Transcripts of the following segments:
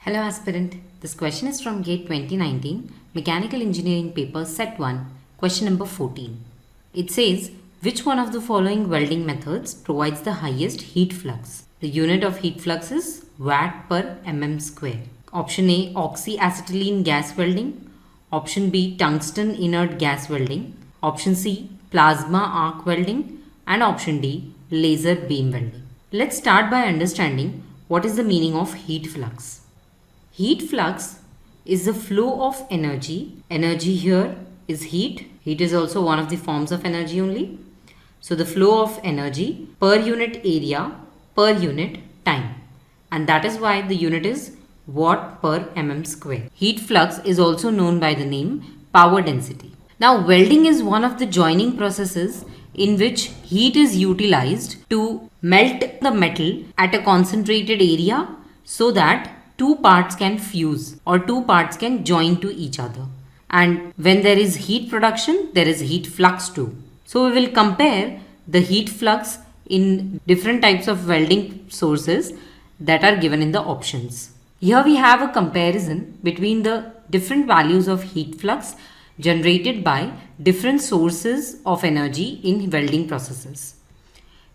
Hello aspirant, this question is from GATE 2019 Mechanical Engineering paper set 1, question number 14. It says, which one of the following welding methods provides the highest heat flux? The unit of heat flux is watt per mm square. Option A, oxyacetylene gas welding. Option B, tungsten inert gas welding. Option C, plasma arc welding. And option D, laser beam welding. Let's start by understanding what is the meaning of heat flux. Heat flux is the flow of energy. Energy here is heat. Heat is also one of the forms of energy only. So the flow of energy per unit area per unit time. And that is why the unit is watt per mm square. Heat flux is also known by the name power density. Now welding is one of the joining processes in which heat is utilized to melt the metal at a concentrated area so that two parts can fuse or two parts can join to each other. And when there is heat production, there is heat flux too. So we will compare the heat flux in different types of welding sources that are given in the options. Here we have a comparison between the different values of heat flux generated by different sources of energy in welding processes.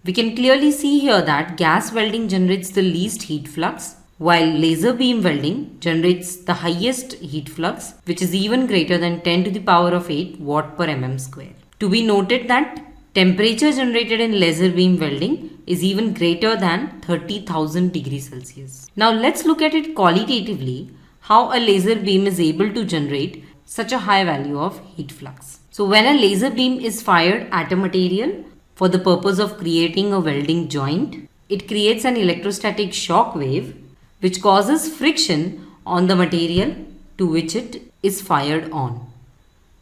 We can clearly see here that gas welding generates the least heat flux, while laser beam welding generates the highest heat flux, which is even greater than 10 to the power of 8 watt per mm square. To be noted that temperature generated in laser beam welding is even greater than 30,000 degrees Celsius. Now let's look at it qualitatively, how a laser beam is able to generate such a high value of heat flux. So when a laser beam is fired at a material for the purpose of creating a welding joint, it creates an electrostatic shock wave which causes friction on the material to which it is fired on.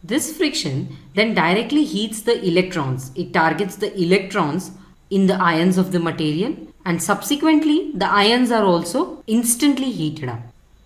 This friction then directly heats the electrons. It targets the electrons in the ions of the material, and subsequently the ions are also instantly heated up.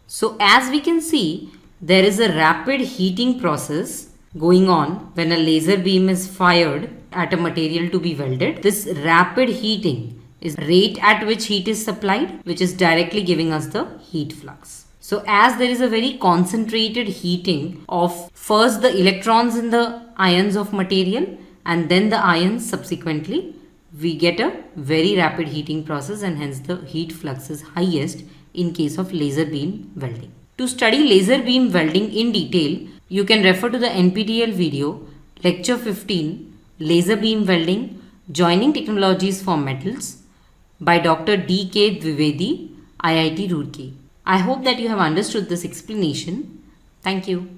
So as we can see, there is a rapid heating process going on when a laser beam is fired at a material to be welded. This rapid heating is rate at which heat is supplied, which is directly giving us the heat flux. So as there is a very concentrated heating of first the electrons in the ions of material and then the ions subsequently, we get a very rapid heating process, and hence the heat flux is highest in case of laser beam welding. To study laser beam welding in detail, you can refer to the NPTEL video lecture 15 Laser Beam Welding Joining Technologies for Metals by Dr. D.K. Dwivedi, IIT Roorkee. I hope that you have understood this explanation. Thank you.